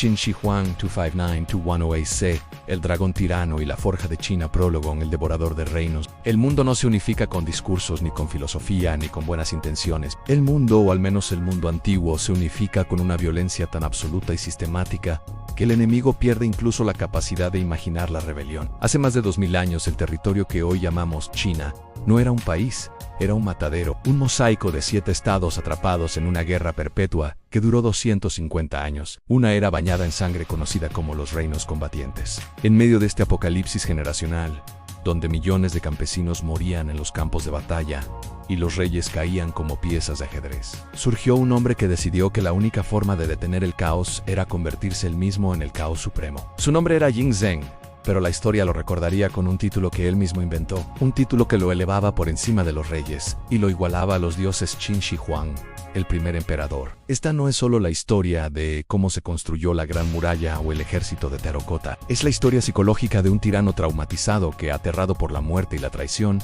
Qin Shi Huang 259-210AC, El dragón tirano y la forja de China. Prólogo en El devorador de reinos. El mundo no se unifica con discursos, ni con filosofía, ni con buenas intenciones. El mundo, o al menos el mundo antiguo, se unifica con una violencia tan absoluta y sistemática que el enemigo pierde incluso la capacidad de imaginar la rebelión. Hace más de 2000 años, el territorio que hoy llamamos China no era un país, era un matadero, un mosaico de 7 estados atrapados en una guerra perpetua que duró 250 años, una era bañada en sangre conocida como los reinos combatientes. En medio de este apocalipsis generacional, donde millones de campesinos morían en los campos de batalla y los reyes caían como piezas de ajedrez, surgió un hombre que decidió que la única forma de detener el caos era convertirse él mismo en el caos supremo. Su nombre era Jing Zheng, pero la historia lo recordaría con un título que él mismo inventó, un título que lo elevaba por encima de los reyes y lo igualaba a los dioses Qin Shi Huang, el primer emperador. Esta no es solo la historia de cómo se construyó la Gran Muralla o el ejército de Terracota, es la historia psicológica de un tirano traumatizado que, aterrado por la muerte y la traición,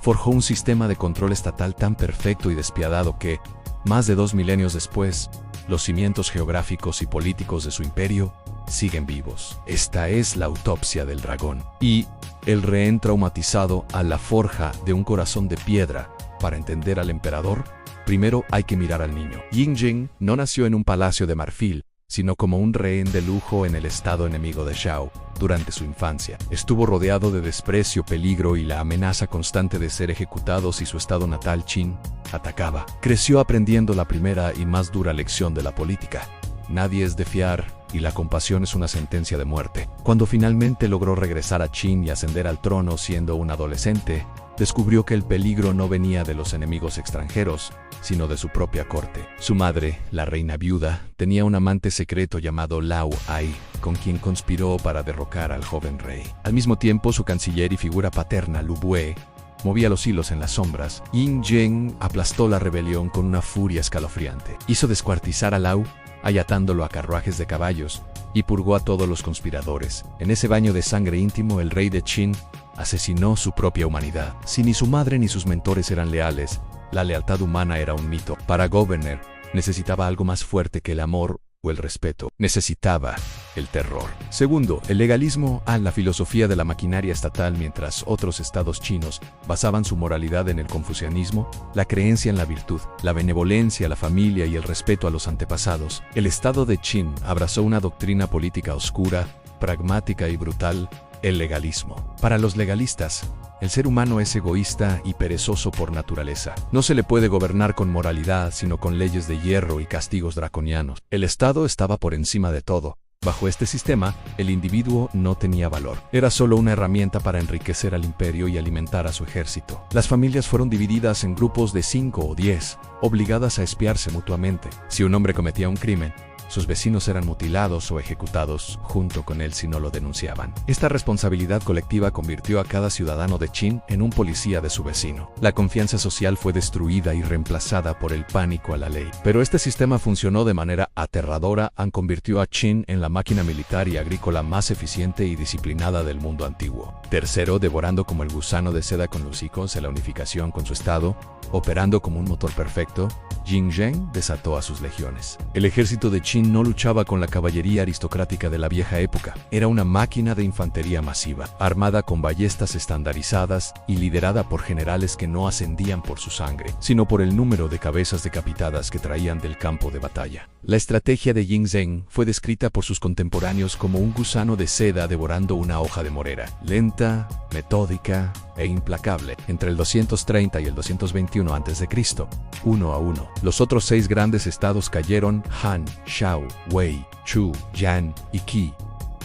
forjó un sistema de control estatal tan perfecto y despiadado que, más de 2 milenios después, los cimientos geográficos y políticos de su imperio siguen vivos. Esta es la autopsia del dragón. Y el rehén traumatizado a la forja de un corazón de piedra. Para entender al emperador, primero hay que mirar al niño. Jing Zheng no nació en un palacio de marfil, sino como un rehén de lujo en el estado enemigo de Zhao. Durante su infancia, estuvo rodeado de desprecio, peligro y la amenaza constante de ser ejecutado si su estado natal, Qin, atacaba. Creció aprendiendo la primera y más dura lección de la política. Nadie es de fiar, y la compasión es una sentencia de muerte. Cuando finalmente logró regresar a Qin y ascender al trono siendo un adolescente, descubrió que el peligro no venía de los enemigos extranjeros, sino de su propia corte. Su madre, la reina viuda, tenía un amante secreto llamado Lao Ai, con quien conspiró para derrocar al joven rey. Al mismo tiempo, su canciller y figura paterna, Lu Bue, movía los hilos en las sombras. Jing Zheng aplastó la rebelión con una furia escalofriante. Hizo descuartizar a Lao, atándolo a carruajes de caballos, y purgó a todos los conspiradores. En ese baño de sangre íntimo, el rey de Qin asesinó su propia humanidad. Si ni su madre ni sus mentores eran leales, la lealtad humana era un mito. Para gobernar, necesitaba algo más fuerte que el amor o el respeto. Necesitaba el terror. Segundo, el legalismo, la filosofía de la maquinaria estatal. Mientras otros estados chinos basaban su moralidad en el confucianismo, la creencia en la virtud, la benevolencia, la familia y el respeto a los antepasados, el estado de Qin abrazó una doctrina política oscura, pragmática y brutal, el legalismo. Para los legalistas, el ser humano es egoísta y perezoso por naturaleza. No se le puede gobernar con moralidad, sino con leyes de hierro y castigos draconianos. El Estado estaba por encima de todo. Bajo este sistema, el individuo no tenía valor. Era solo una herramienta para enriquecer al imperio y alimentar a su ejército. Las familias fueron divididas en grupos de 5 o 10, obligadas a espiarse mutuamente. Si un hombre cometía un crimen, sus vecinos eran mutilados o ejecutados junto con él si no lo denunciaban. Esta responsabilidad colectiva convirtió a cada ciudadano de Qin en un policía de su vecino. La confianza social fue destruida y reemplazada por el pánico a la ley. Pero este sistema funcionó de manera aterradora, convirtió a Qin en la máquina militar y agrícola más eficiente y disciplinada del mundo antiguo. Tercero, devorando como el gusano de seda con los hijos en la unificación con su estado, operando como un motor perfecto, Jing Zheng desató a sus legiones. El ejército de Qin no luchaba con la caballería aristocrática de la vieja época. Era una máquina de infantería masiva, armada con ballestas estandarizadas y liderada por generales que no ascendían por su sangre, sino por el número de cabezas decapitadas que traían del campo de batalla. La estrategia de Jing Zheng fue descrita por sus contemporáneos como un gusano de seda devorando una hoja de morera, lenta, metódica e implacable. Entre el 230 y el 221 a.C., uno a uno, los otros 6 grandes estados cayeron: Han, Shao, Wei, Chu, Yan y Qi.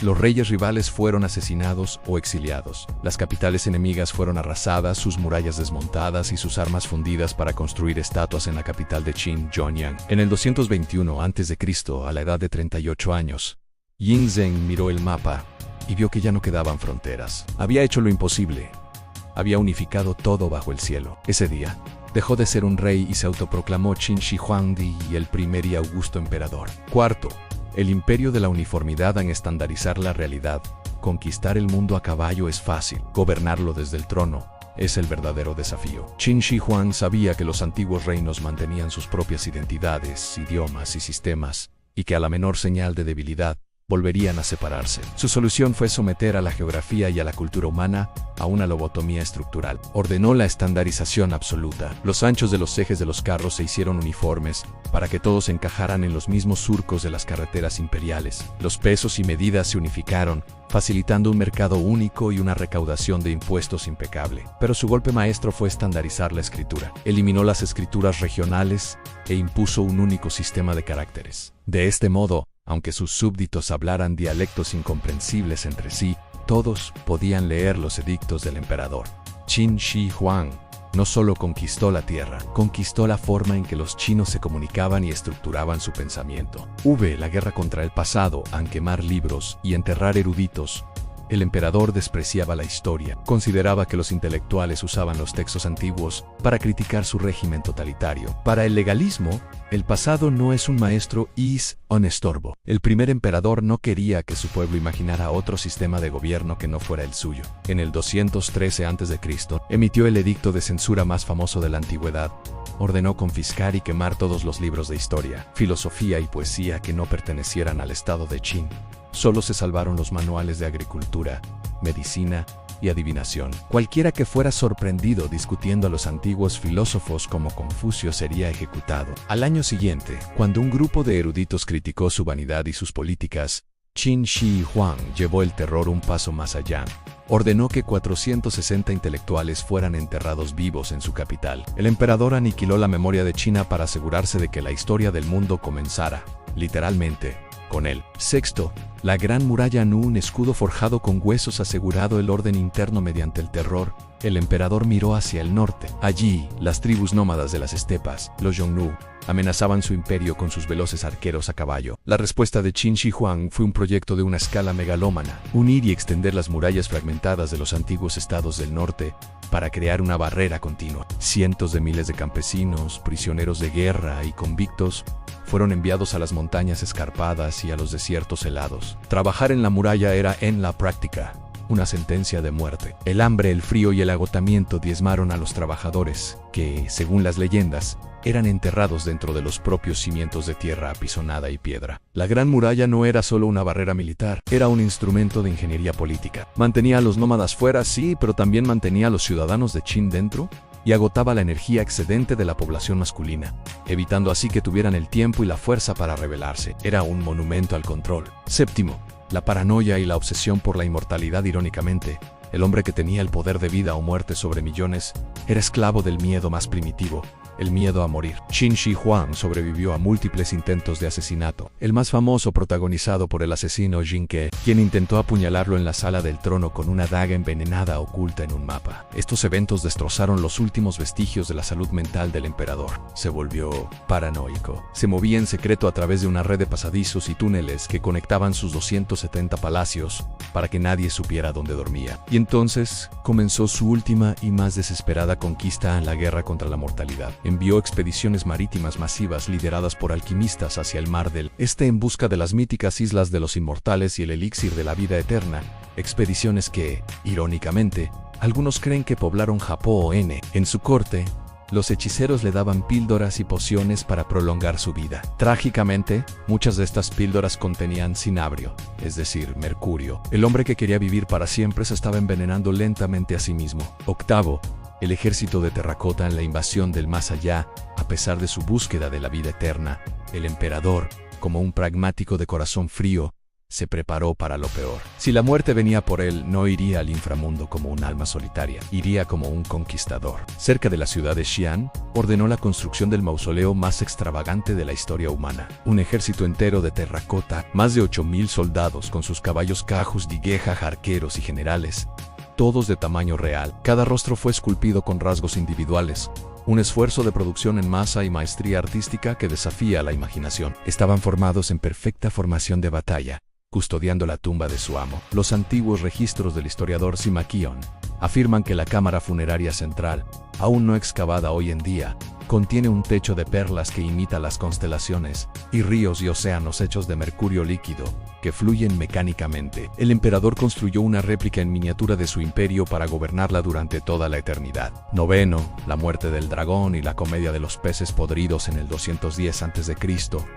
Los reyes rivales fueron asesinados o exiliados. Las capitales enemigas fueron arrasadas, sus murallas desmontadas y sus armas fundidas para construir estatuas en la capital de Qin, Zhongyang. En el 221 a.C., a la edad de 38 años, Jing Zheng miró el mapa y vio que ya no quedaban fronteras. Había hecho lo imposible. Había unificado todo bajo el cielo. Ese día, dejó de ser un rey y se autoproclamó Qin Shi Huangdi y el primer y augusto emperador. Cuarto, el imperio de la uniformidad en estandarizar la realidad. Conquistar el mundo a caballo es fácil. Gobernarlo desde el trono es el verdadero desafío. Qin Shi Huang sabía que los antiguos reinos mantenían sus propias identidades, idiomas y sistemas, y que a la menor señal de debilidad, volverían a separarse. Su solución fue someter a la geografía y a la cultura humana a una lobotomía estructural. Ordenó la estandarización absoluta. Los anchos de los ejes de los carros se hicieron uniformes para que todos encajaran en los mismos surcos de las carreteras imperiales. Los pesos y medidas se unificaron, facilitando un mercado único y una recaudación de impuestos impecable. Pero su golpe maestro fue estandarizar la escritura. Eliminó las escrituras regionales e impuso un único sistema de caracteres. De este modo, aunque sus súbditos hablaran dialectos incomprensibles entre sí, todos podían leer los edictos del emperador. Qin Shi Huang no solo conquistó la tierra, conquistó la forma en que los chinos se comunicaban y estructuraban su pensamiento. La guerra contra el pasado, al quemar libros y enterrar eruditos. El emperador despreciaba la historia, consideraba que los intelectuales usaban los textos antiguos para criticar su régimen totalitario. Para el legalismo, el pasado no es un maestro un estorbo. El primer emperador no quería que su pueblo imaginara otro sistema de gobierno que no fuera el suyo. En el 213 a.C., emitió el edicto de censura más famoso de la antigüedad. Ordenó confiscar y quemar todos los libros de historia, filosofía y poesía que no pertenecieran al estado de Qin. Solo se salvaron los manuales de agricultura, medicina y adivinación. Cualquiera que fuera sorprendido discutiendo a los antiguos filósofos como Confucio sería ejecutado. Al año siguiente, cuando un grupo de eruditos criticó su vanidad y sus políticas, Qin Shi Huang llevó el terror un paso más allá. Ordenó que 460 intelectuales fueran enterrados vivos en su capital. El emperador aniquiló la memoria de China para asegurarse de que la historia del mundo comenzara, literalmente, con él. Sexto, la Gran Muralla Nu, un escudo forjado con huesos asegurado el orden interno mediante el terror. El emperador miró hacia el norte. Allí, las tribus nómadas de las estepas, los Yongnu, amenazaban su imperio con sus veloces arqueros a caballo. La respuesta de Qin Shi Huang fue un proyecto de una escala megalómana: unir y extender las murallas fragmentadas de los antiguos estados del norte para crear una barrera continua. Cientos de miles de campesinos, prisioneros de guerra y convictos fueron enviados a las montañas escarpadas y a los desiertos helados. Trabajar en la muralla era, en la práctica, una sentencia de muerte. El hambre, el frío y el agotamiento diezmaron a los trabajadores, que, según las leyendas, eran enterrados dentro de los propios cimientos de tierra apisonada y piedra. La Gran Muralla no era solo una barrera militar, era un instrumento de ingeniería política. Mantenía a los nómadas fuera, sí, pero también mantenía a los ciudadanos de Qin dentro, y agotaba la energía excedente de la población masculina, evitando así que tuvieran el tiempo y la fuerza para rebelarse. Era un monumento al control. Séptimo, la paranoia y la obsesión por la inmortalidad. Irónicamente, el hombre que tenía el poder de vida o muerte sobre millones era esclavo del miedo más primitivo, el miedo a morir. Qin Shi Huang sobrevivió a múltiples intentos de asesinato, el más famoso protagonizado por el asesino Jin Ke, quien intentó apuñalarlo en la sala del trono con una daga envenenada oculta en un mapa. Estos eventos destrozaron los últimos vestigios de la salud mental del emperador. Se volvió paranoico. Se movía en secreto a través de una red de pasadizos y túneles que conectaban sus 270 palacios para que nadie supiera dónde dormía. Y entonces comenzó su última y más desesperada conquista en la guerra contra la mortalidad. Envió expediciones marítimas masivas lideradas por alquimistas hacia el Mar del Este en busca de las míticas Islas de los Inmortales y el elixir de la vida eterna, expediciones que, irónicamente, algunos creen que poblaron Japón. En su corte, los hechiceros le daban píldoras y pociones para prolongar su vida. Trágicamente, muchas de estas píldoras contenían cinabrio, es decir, mercurio. El hombre que quería vivir para siempre se estaba envenenando lentamente a sí mismo. Octavo, el ejército de terracota en la invasión del más allá. A pesar de su búsqueda de la vida eterna, el emperador, como un pragmático de corazón frío, se preparó para lo peor. Si la muerte venía por él, no iría al inframundo como un alma solitaria, iría como un conquistador. Cerca de la ciudad de Xi'an, ordenó la construcción del mausoleo más extravagante de la historia humana. Un ejército entero de terracota, más de 8,000 soldados con sus caballos cajus, diguejas, arqueros y generales, todos de tamaño real. Cada rostro fue esculpido con rasgos individuales, un esfuerzo de producción en masa y maestría artística que desafía la imaginación. Estaban formados en perfecta formación de batalla, custodiando la tumba de su amo. Los antiguos registros del historiador Sima Qian Afirman que la cámara funeraria central, aún no excavada hoy en día, contiene un techo de perlas que imita las constelaciones, y ríos y océanos hechos de mercurio líquido, que fluyen mecánicamente. El emperador construyó una réplica en miniatura de su imperio para gobernarla durante toda la eternidad. Noveno, la muerte del dragón y la comedia de los peces podridos en el 210 a.C.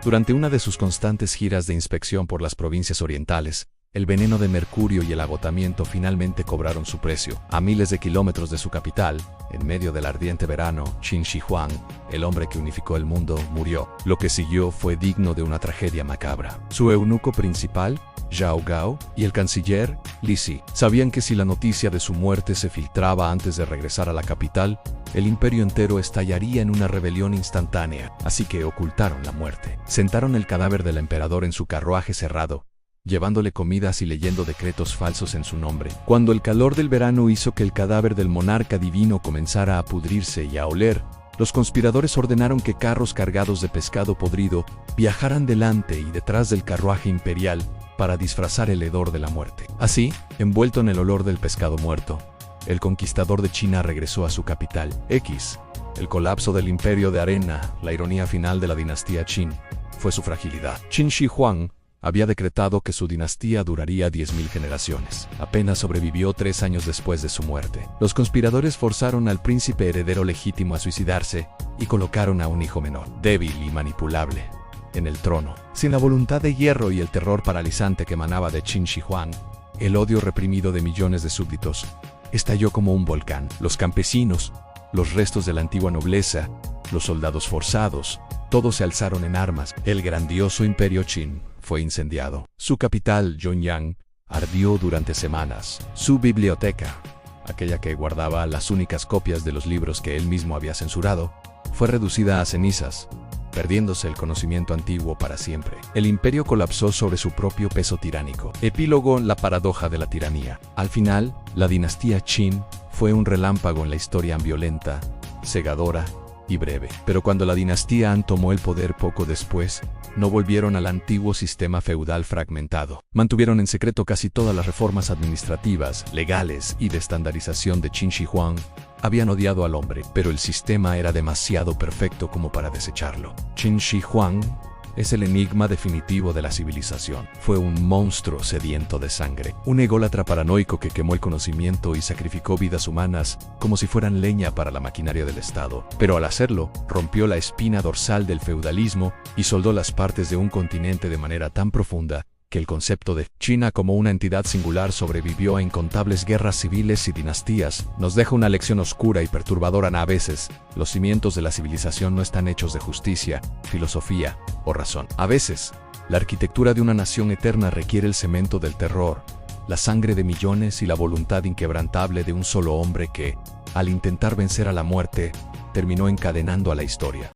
Durante una de sus constantes giras de inspección por las provincias orientales, el veneno de mercurio y el agotamiento finalmente cobraron su precio. A miles de kilómetros de su capital, en medio del ardiente verano, Qin Shi Huang, el hombre que unificó el mundo, murió. Lo que siguió fue digno de una tragedia macabra. Su eunuco principal, Zhao Gao, y el canciller, Li Si, sabían que si la noticia de su muerte se filtraba antes de regresar a la capital, el imperio entero estallaría en una rebelión instantánea, así que ocultaron la muerte. Sentaron el cadáver del emperador en su carruaje cerrado, llevándole comidas y leyendo decretos falsos en su nombre. Cuando el calor del verano hizo que el cadáver del monarca divino comenzara a pudrirse y a oler, los conspiradores ordenaron que carros cargados de pescado podrido viajaran delante y detrás del carruaje imperial para disfrazar el hedor de la muerte. Así, envuelto en el olor del pescado muerto, el conquistador de China regresó a su capital. El colapso del imperio de arena, la ironía final de la dinastía Qin, fue su fragilidad. Qin Shi Huang había decretado que su dinastía duraría 10.000 generaciones. Apenas sobrevivió 3 años después de su muerte. Los conspiradores forzaron al príncipe heredero legítimo a suicidarse y colocaron a un hijo menor, débil y manipulable, en el trono. Sin la voluntad de hierro y el terror paralizante que emanaba de Qin Shi Huang, el odio reprimido de millones de súbditos estalló como un volcán. Los campesinos, los restos de la antigua nobleza, los soldados forzados, todos se alzaron en armas. El grandioso imperio Qin fue incendiado. Su capital, Pyongyang, ardió durante semanas. Su biblioteca, aquella que guardaba las únicas copias de los libros que él mismo había censurado, fue reducida a cenizas, perdiéndose el conocimiento antiguo para siempre. El imperio colapsó sobre su propio peso tiránico. Epílogo: la paradoja de la tiranía. Al final, la dinastía Qin fue un relámpago en la historia violenta, cegadora y breve. Pero cuando la dinastía Han tomó el poder poco después, no volvieron al antiguo sistema feudal fragmentado. Mantuvieron en secreto casi todas las reformas administrativas, legales y de estandarización de Qin Shi Huang. Habían odiado al hombre, pero el sistema era demasiado perfecto como para desecharlo. Qin Shi Huang es el enigma definitivo de la civilización. Fue un monstruo sediento de sangre, un ególatra paranoico que quemó el conocimiento y sacrificó vidas humanas como si fueran leña para la maquinaria del Estado. Pero al hacerlo, rompió la espina dorsal del feudalismo y soldó las partes de un continente de manera tan profunda que el concepto de China como una entidad singular sobrevivió a incontables guerras civiles y dinastías. Nos deja una lección oscura y perturbadora. A veces, los cimientos de la civilización no están hechos de justicia, filosofía o razón. A veces, la arquitectura de una nación eterna requiere el cemento del terror, la sangre de millones y la voluntad inquebrantable de un solo hombre que, al intentar vencer a la muerte, terminó encadenando a la historia.